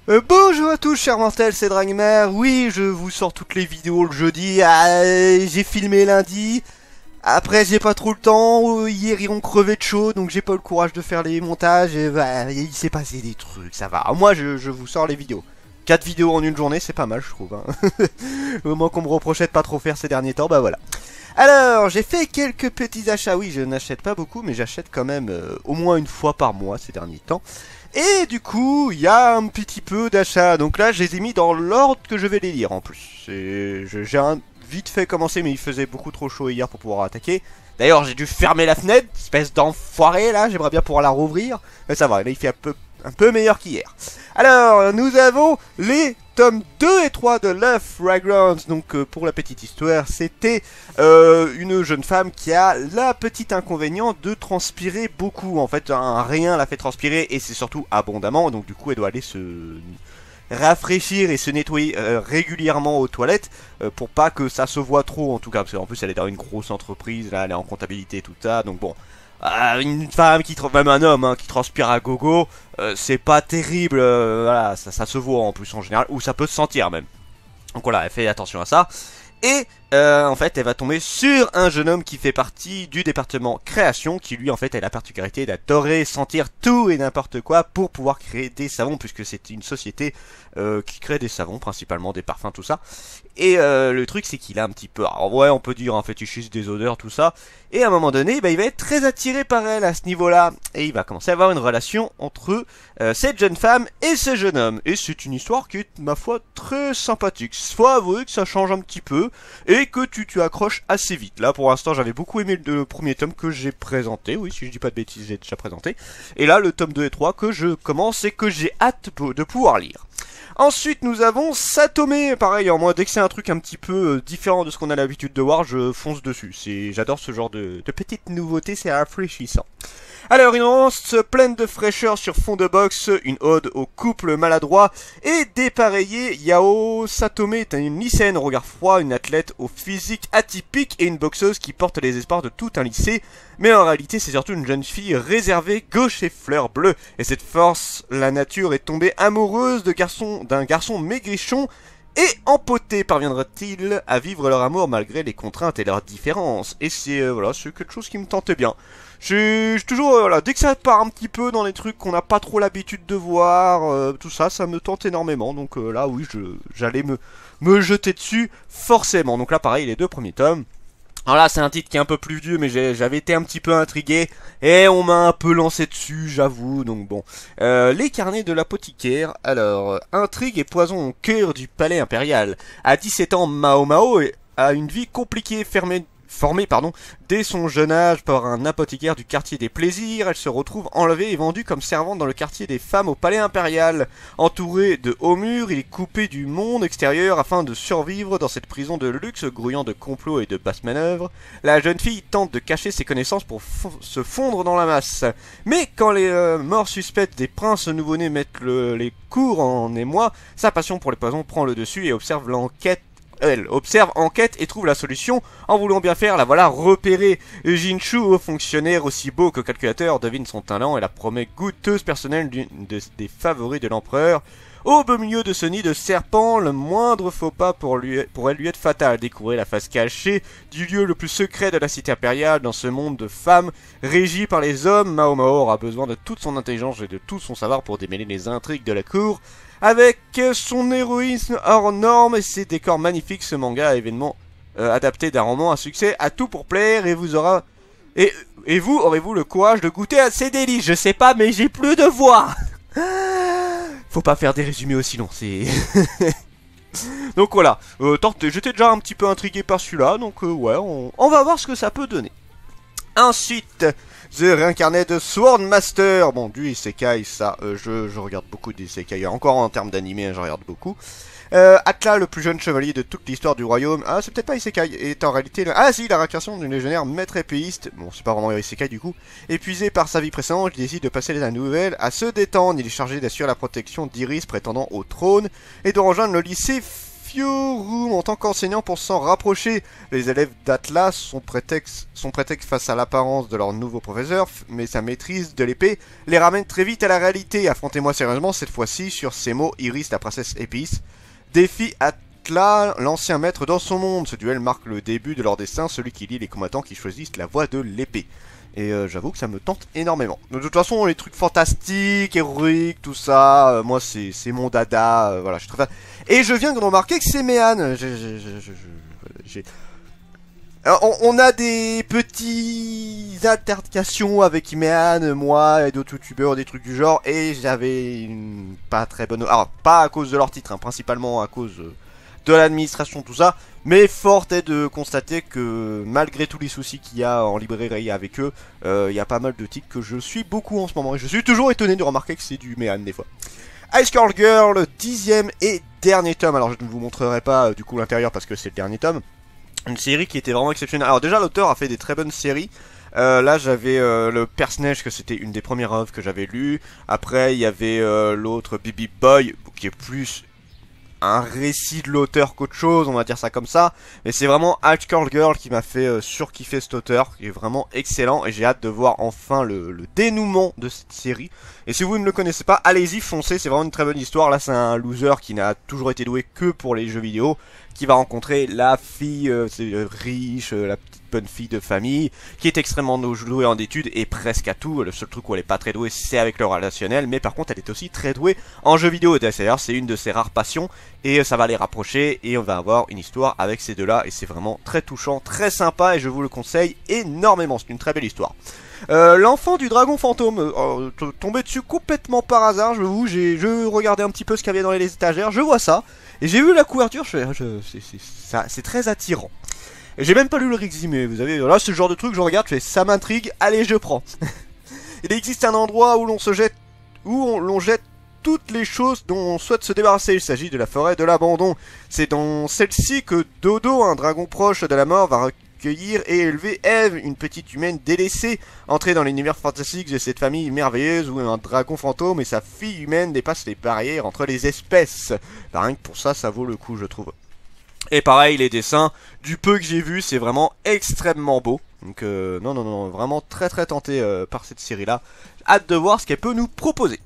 Bonjour à tous chers mortels, c'est Dragmar. Oui, je vous sors toutes les vidéos le jeudi. J'ai filmé lundi. Après j'ai pas trop le temps. Hier ils ont crevé de chaud, donc j'ai pas le courage de faire les montages. Et bah, il s'est passé des trucs, ça va. Moi je vous sors les vidéos. 4 vidéos en une journée, c'est pas mal je trouve. Hein. Au moins qu'on me reprochait de pas trop faire ces derniers temps, bah voilà. Alors, j'ai fait quelques petits achats. Oui, je n'achète pas beaucoup, mais j'achète quand même au moins une fois par mois ces derniers temps. Et du coup, il y a un petit peu d'achats. Donc là, je les ai mis dans l'ordre que je vais les lire en plus. J'ai vite fait commencer, mais il faisait beaucoup trop chaud hier pour pouvoir attaquer. D'ailleurs, j'ai dû fermer la fenêtre, espèce d'enfoiré là. J'aimerais bien pouvoir la rouvrir. Mais ça va, là il fait un peu meilleur qu'hier. Alors, nous avons les tomes 2 et 3 de Love Fragrance. Donc, pour la petite histoire, c'était une jeune femme qui a la petite inconvénient de transpirer beaucoup. En fait, un rien la fait transpirer et c'est surtout abondamment. Donc, du coup, elle doit aller se rafraîchir et se nettoyer régulièrement aux toilettes pour pas que ça se voit trop en tout cas. Parce qu'en plus, elle est dans une grosse entreprise, là, elle est en comptabilité, tout ça. Donc, bon. Une femme même un homme hein, qui transpire à gogo, c'est pas terrible, voilà, ça se voit en plus en général, ou ça peut se sentir même. Donc voilà, elle fait attention à ça. Et en fait, elle va tomber sur un jeune homme qui fait partie du département création, qui lui en fait a la particularité d'adorer sentir tout et n'importe quoi pour pouvoir créer des savons, puisque c'est une société qui crée des savons, principalement des parfums, tout ça. Et le truc c'est qu'il a un petit peu, alors ouais on peut dire un fétichisme des odeurs, tout ça. Et à un moment donné, bah, il va être très attiré par elle à ce niveau-là. Et il va commencer à avoir une relation entre cette jeune femme et ce jeune homme. Et c'est une histoire qui est, ma foi, très sympathique. Faut avouer que ça change un petit peu et que tu accroches assez vite. Là, pour l'instant, j'avais beaucoup aimé le premier tome que j'ai présenté. Oui, si je dis pas de bêtises, j'ai déjà présenté. Et là, le tome 2 et 3 que je commence et que j'ai hâte de pouvoir lire. Ensuite, nous avons Satome, pareil, moi, dès que c'est un truc un petit peu différent de ce qu'on a l'habitude de voir, je fonce dessus. J'adore ce genre de petites nouveautés, c'est rafraîchissant. Alors, une romance pleine de fraîcheur sur fond de boxe, une ode au couple maladroit et dépareillé. Yao Satome est une lycéenne au regard froid, une athlète au physique atypique et une boxeuse qui porte les espoirs de tout un lycée. Mais en réalité, c'est surtout une jeune fille réservée, gauche et fleur bleue. Et cette force, la nature est tombée amoureuse d'un garçon maigrichon. Et empoté parviendra-t-il à vivre leur amour malgré les contraintes et leurs différences. Et c'est voilà, c'est quelque chose qui me tentait bien. J'ai toujours, voilà, dès que ça part un petit peu dans les trucs qu'on n'a pas trop l'habitude de voir, tout ça, ça me tente énormément. Donc là, oui, j'allais me jeter dessus forcément. Donc là, pareil, les deux premiers tomes. Alors là, c'est un titre qui est un peu plus vieux, mais j'avais été un petit peu intrigué, et on m'a un peu lancé dessus, j'avoue, donc bon. Les carnets de l'apothicaire, alors, intrigue et poison au cœur du palais impérial. À 17 ans, Mao Mao a une vie compliquée, formée dès son jeune âge par un apothicaire du quartier des plaisirs. Elle se retrouve enlevée et vendue comme servante dans le quartier des femmes au palais impérial. Entouré de hauts murs, il est coupé du monde extérieur afin de survivre dans cette prison de luxe grouillant de complots et de basses manœuvres. La jeune fille tente de cacher ses connaissances pour se fondre dans la masse. Mais quand les morts suspectes des princes nouveau-nés mettent les cours en émoi, sa passion pour les poisons prend le dessus et observe l'enquête. Elle observe, enquête et trouve la solution. En voulant bien faire, la voilà repérée. Jinshu, haut fonctionnaire aussi beau que calculateur, devine son talent et la promet goûteuse personnelle des favoris de l'empereur. Au beau milieu de ce nid de serpent, le moindre faux pas pourrait lui être fatal. Découvrir la face cachée du lieu le plus secret de la cité impériale dans ce monde de femmes régi par les hommes. Mao Mao aura besoin de toute son intelligence et de tout son savoir pour démêler les intrigues de la cour. Avec son héroïsme hors norme et ses décors magnifiques, ce manga à événement adapté d'un roman à succès a tout pour plaire et vous aurez-vous le courage de goûter à ces délices. Je sais pas, mais j'ai plus de voix. Faut pas faire des résumés aussi longs, c'est... Donc voilà, j'étais déjà un petit peu intrigué par celui-là, donc ouais, on va voir ce que ça peut donner. Ensuite, The Reincarnate de Swordmaster. Bon, du isekai, ça, je regarde beaucoup d'isekai. Encore en termes d'anime, je regarde beaucoup. Atla, le plus jeune chevalier de toute l'histoire du royaume. Ah, c'est peut-être pas isekai. Est en réalité... Ah si, la réincarnation d'une légionnaire maître épéiste. Bon, c'est pas vraiment isekai du coup. Épuisé par sa vie précédente, il décide de passer la nouvelle à se détendre. Il est chargé d'assurer la protection d'Iris prétendant au trône et de rejoindre le lycée Few Room en tant qu'enseignant pour s'en rapprocher. Les élèves d'Atlas sont prétexte face à l'apparence de leur nouveau professeur, mais sa maîtrise de l'épée les ramène très vite à la réalité. Affrontez-moi sérieusement cette fois-ci sur ces mots, Iris, la princesse épice, défie Atlas, l'ancien maître dans son monde. Ce duel marque le début de leur destin, celui qui lie les combattants qui choisissent la voie de l'épée. Et j'avoue que ça me tente énormément. De toute façon, les trucs fantastiques, héroïques, tout ça, moi c'est mon dada, voilà, je suis très fan. Et je viens de remarquer que c'est Méane. On a des petites altercations avec Méane, moi et d'autres youtubeurs, des trucs du genre, et j'avais une pas très bonne... Alors, pas à cause de leur titre, hein, principalement à cause de l'administration, tout ça. Mais fort est de constater que malgré tous les soucis qu'il y a en librairie avec eux, il y a pas mal de titres que je suis beaucoup en ce moment. Et je suis toujours étonné de remarquer que c'est du Méane des fois. Ice Curl Girl, 10e et dernier tome. Alors je ne vous montrerai pas du coup l'intérieur parce que c'est le dernier tome. Une série qui était vraiment exceptionnelle. Alors déjà l'auteur a fait des très bonnes séries. Là j'avais le personnage que c'était une des premières œuvres que j'avais lues. Après il y avait l'autre Baby Boy qui est plus un récit de l'auteur qu'autre chose, on va dire ça comme ça. Mais c'est vraiment Ice Curl Girl qui m'a fait surkiffer cet auteur, qui est vraiment excellent. Et j'ai hâte de voir enfin le dénouement de cette série. Et si vous ne le connaissez pas, allez-y, foncez, c'est vraiment une très bonne histoire. Là c'est un loser qui n'a toujours été doué que pour les jeux vidéo, qui va rencontrer la fille riche, la petite bonne fille de famille, qui est extrêmement douée en études et presque à tout. Le seul truc où elle est pas très douée, c'est avec le relationnel, mais par contre elle est aussi très douée en jeux vidéo. D'ailleurs c'est une de ses rares passions, et ça va les rapprocher, et on va avoir une histoire avec ces deux-là, et c'est vraiment très touchant, très sympa, et je vous le conseille énormément, c'est une très belle histoire. L'enfant du dragon fantôme, tombé dessus complètement par hasard, je regardais un petit peu ce qu'il y avait dans les étagères, je vois ça, et j'ai vu la couverture, c'est très attirant. Et j'ai même pas lu le résumé, vous avez, là c'est le genre de truc, je regarde, ça m'intrigue, allez je prends. Il existe un endroit où l'on jette toutes les choses dont on souhaite se débarrasser. Il s'agit de la forêt de l'abandon. C'est dans celle-ci que Dodo, un dragon proche de la mort, va recueillir et élever Eve, une petite humaine délaissée. Entrer dans l'univers fantastique de cette famille merveilleuse où un dragon fantôme et sa fille humaine dépassent les barrières entre les espèces. Bah, rien que pour ça, ça vaut le coup, je trouve. Et pareil, les dessins, du peu que j'ai vu, c'est vraiment extrêmement beau. Donc non, vraiment très tenté par cette série-là. Hâte de voir ce qu'elle peut nous proposer.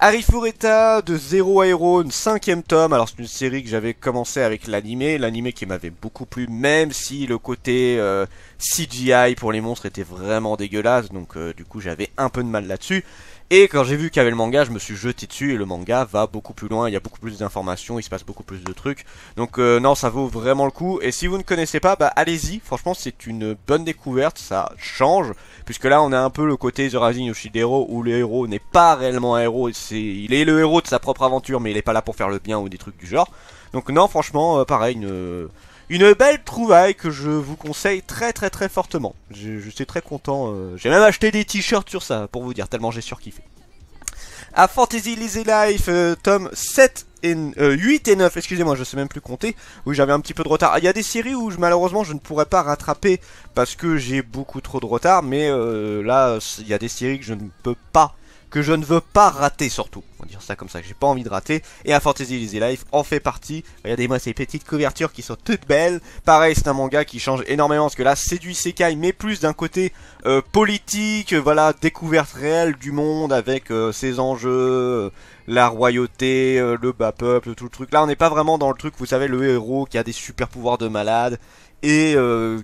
Arifureta de Zero Hero, 5e tome. Alors c'est une série que j'avais commencé avec l'anime qui m'avait beaucoup plu, même si le côté CGI pour les monstres était vraiment dégueulasse. Donc du coup j'avais un peu de mal là-dessus. Et quand j'ai vu qu'il y avait le manga, je me suis jeté dessus et le manga va beaucoup plus loin, il y a beaucoup plus d'informations, il se passe beaucoup plus de trucs. Donc non, ça vaut vraiment le coup. Et si vous ne connaissez pas, bah allez-y, franchement c'est une bonne découverte, ça change. Puisque là on a un peu le côté The Rising of Shidero où le héros n'est pas réellement un héros, il est le héros de sa propre aventure mais il est pas là pour faire le bien ou des trucs du genre. Donc non, franchement, pareil, une belle trouvaille que je vous conseille très fortement. Je suis très content. J'ai même acheté des t-shirts sur ça, pour vous dire, tellement j'ai surkiffé. A Fantasy Lazy Life, tome 8 et 9, excusez-moi, je sais même plus compter. Oui, j'avais un petit peu de retard. Il y a des séries où malheureusement je ne pourrais pas rattraper parce que j'ai beaucoup trop de retard. Mais là, il y a des séries que je ne veux pas rater surtout. On va dire ça comme ça, que j'ai pas envie de rater. Et A Fantasy Lazy Life en fait partie. Regardez-moi ces petites couvertures qui sont toutes belles. Pareil, c'est un manga qui change énormément parce que là c'est du isekai mais plus d'un côté politique, voilà, découverte réelle du monde avec ses enjeux, la royauté, le bas peuple, tout le truc. Là on n'est pas vraiment dans le truc, vous savez, le héros qui a des super pouvoirs de malade et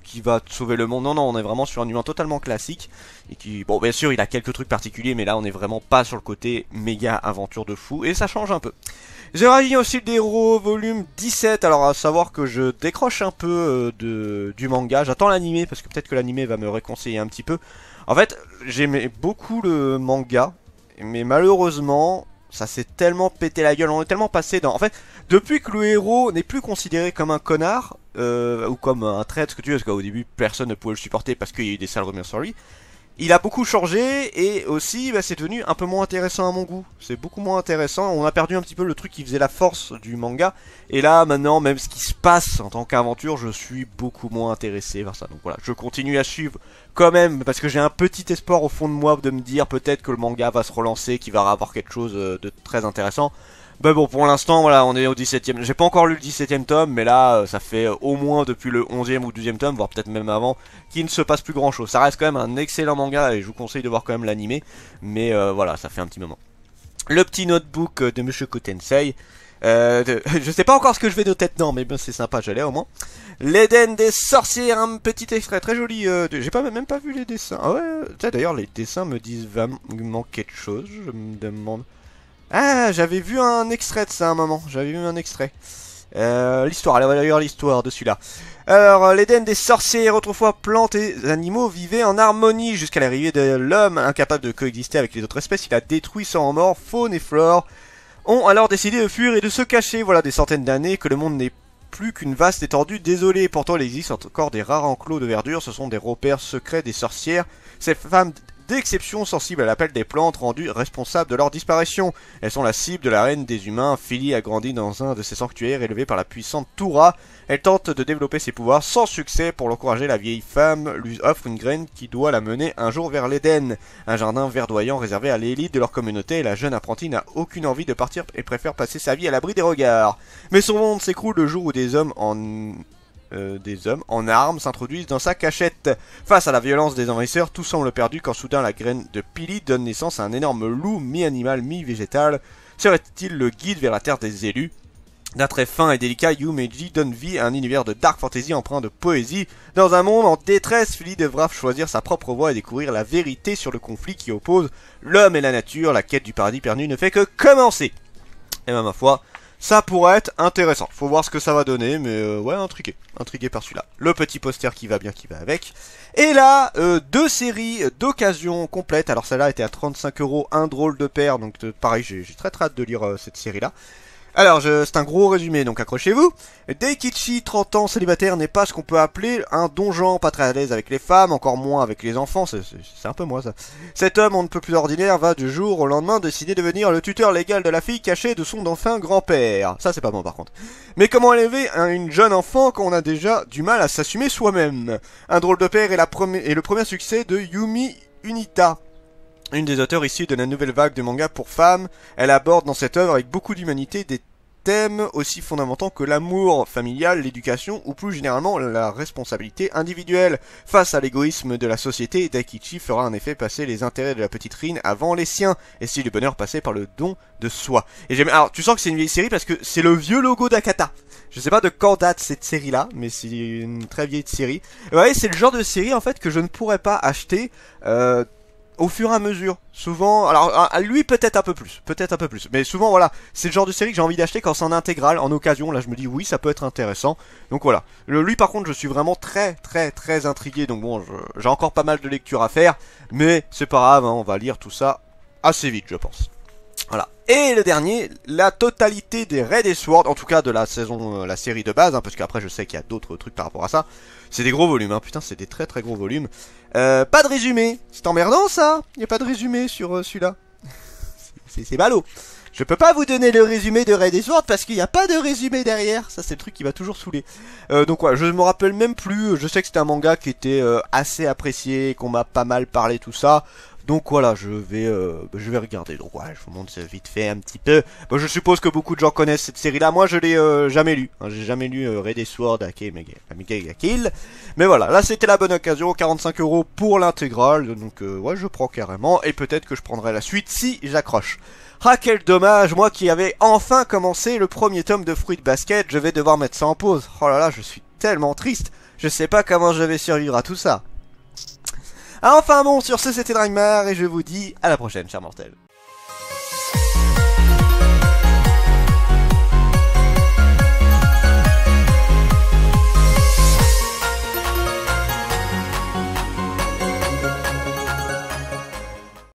qui va sauver le monde. Non, on est vraiment sur un humain totalement classique. Et qui, bon, bien sûr, il a quelques trucs particuliers, mais là, on est vraiment pas sur le côté méga aventure de fou. Et ça change un peu. The Rising of Shidero, volume 17. Alors, à savoir que je décroche un peu du manga. J'attends l'animé, parce que peut-être que l'animé va me réconcilier un petit peu. En fait, j'aimais beaucoup le manga, mais malheureusement, ça s'est tellement pété la gueule. On est tellement passé dans... En fait, depuis que le héros n'est plus considéré comme un connard, ou comme un traître, ce que tu veux, parce qu'au début, personne ne pouvait le supporter parce qu'il y a eu des sales rumeurs sur lui. Il a beaucoup changé et aussi bah, c'est devenu un peu moins intéressant à mon goût. C'est beaucoup moins intéressant, on a perdu un petit peu le truc qui faisait la force du manga. Et là maintenant, même ce qui se passe en tant qu'aventure, je suis beaucoup moins intéressé par ça. Donc voilà, je continue à suivre quand même parce que j'ai un petit espoir au fond de moi de me dire peut-être que le manga va se relancer, qu'il va avoir quelque chose de très intéressant. Bah bon, pour l'instant, voilà, on est au 17ème. J'ai pas encore lu le 17ème tome, mais là, ça fait au moins depuis le 11ème ou 12ème tome, voire peut-être même avant, qu'il ne se passe plus grand chose. Ça reste quand même un excellent manga et je vous conseille de voir quand même l'animé. Mais voilà, ça fait un petit moment. Le petit notebook de Mushoku Tensei. Je sais pas encore ce que je vais noter dedans, mais ben, c'est sympa, je l'ai au moins. L'Éden des sorcières, un petit extrait très joli. J'ai même pas vu les dessins. Ah ouais, d'ailleurs, les dessins me disent vaguement quelque chose. Je me demande. Ah, j'avais vu un extrait de ça à un moment. J'avais vu un extrait. L'histoire, allez, on va lire l'histoire de celui-là. Alors, l'Éden des sorcières, autrefois plantes et animaux, vivaient en harmonie jusqu'à l'arrivée de l'homme, incapable de coexister avec les autres espèces. Il a détruit sans mort faune et flore. Ont alors décidé de fuir et de se cacher. Voilà des centaines d'années que le monde n'est plus qu'une vaste étendue désolée. Pourtant, il existe encore des rares enclos de verdure. Ce sont des repères secrets des sorcières. Ces femmes d'exception sensibles à l'appel des plantes rendues responsables de leur disparition. Elles sont la cible de la reine des humains. Philly a grandi dans un de ces sanctuaires élevés par la puissante Toura. Elle tente de développer ses pouvoirs sans succès. Pour l'encourager, la vieille femme lui offre une graine qui doit la mener un jour vers l'Éden, un jardin verdoyant réservé à l'élite de leur communauté. Et la jeune apprentie n'a aucune envie de partir et préfère passer sa vie à l'abri des regards. Mais son monde s'écroule le jour où des hommes en armes s'introduisent dans sa cachette. Face à la violence des envahisseurs, tout semble perdu quand soudain la graine de Pili donne naissance à un énorme loup, mi-animal, mi-végétal. Serait-il le guide vers la terre des élus? D'un trait fin et délicat, Yumeji donne vie à un univers de dark fantasy empreint de poésie. Dans un monde en détresse, Philly devra choisir sa propre voie et découvrir la vérité sur le conflit qui oppose l'homme et la nature. La quête du paradis perdu ne fait que commencer. Et ben, ma foi, ça pourrait être intéressant. Faut voir ce que ça va donner, mais ouais, intrigué par celui-là. Le petit poster qui va bien, qui va avec. Et là, deux séries d'occasion complètes. Alors celle-là était à 35 €, un drôle de paire. Donc pareil, j'ai très hâte de lire cette série-là. Alors, c'est un gros résumé, donc accrochez-vous. Daikichi, 30 ans, célibataire, n'est pas ce qu'on peut appeler un donjon, pas très à l'aise avec les femmes, encore moins avec les enfants, c'est un peu moi ça. Cet homme, on ne peut plus ordinaire, va du jour au lendemain décider de devenir le tuteur légal de la fille cachée de son dauphin grand-père. Ça, c'est pas bon par contre. Mais comment élever une jeune enfant quand on a déjà du mal à s'assumer soi-même? Un drôle de père est le premier succès de Yumi Unita, une des auteurs issues de la nouvelle vague de manga pour femmes. Elle aborde dans cette œuvre avec beaucoup d'humanité des thèmes aussi fondamentaux que l'amour familial, l'éducation ou plus généralement la responsabilité individuelle. Face à l'égoïsme de la société, Daikichi fera en effet passer les intérêts de la petite Rin avant les siens, et si le bonheur passait par le don de soi. Et j'aime. Alors tu sens que c'est une vieille série parce que c'est le vieux logo d'Akata. Je sais pas de quand date cette série là, mais c'est une très vieille série. Et ouais, c'est le genre de série en fait que je ne pourrais pas acheter au fur et à mesure. Souvent, alors à lui peut-être un peu plus, mais souvent voilà, c'est le genre de série que j'ai envie d'acheter quand c'est en intégrale, en occasion. Là je me dis oui, ça peut être intéressant. Donc voilà, lui par contre je suis vraiment très intrigué. Donc bon, j'ai encore pas mal de lectures à faire, mais c'est pas grave, hein, on va lire tout ça assez vite je pense. Voilà. Et le dernier, la totalité des Raids et Sword, en tout cas de la saison, la série de base, hein, parce qu'après je sais qu'il y a d'autres trucs par rapport à ça. C'est des gros volumes, hein, putain, c'est des très gros volumes. Pas de résumé, c'est emmerdant ça. Il n'y a pas de résumé sur celui-là. C'est ballot. Je peux pas vous donner le résumé de Raids et Sword parce qu'il n'y a pas de résumé derrière. Ça c'est le truc qui va toujours saouler. Donc ouais, je me rappelle même plus. Je sais que c'était un manga qui était assez apprécié, qu'on m'a pas mal parlé, tout ça. Donc voilà, je vais regarder. Donc ouais, je vous montre vite fait un petit peu. Bon, je suppose que beaucoup de gens connaissent cette série-là. Moi, je l'ai jamais lu. Hein, j'ai jamais lu Raids et Sword, Amika Kill. Mais voilà, là c'était la bonne occasion. 45 € pour l'intégrale. Donc ouais, je prends carrément. Et peut-être que je prendrai la suite si j'accroche. Ah quel dommage, moi qui avais enfin commencé le premier tome de Fruit Basket, je vais devoir mettre ça en pause. Oh là là, je suis tellement triste. Je sais pas comment je vais survivre à tout ça. Enfin bon, sur ce c'était Dragmar et je vous dis à la prochaine, chers mortels.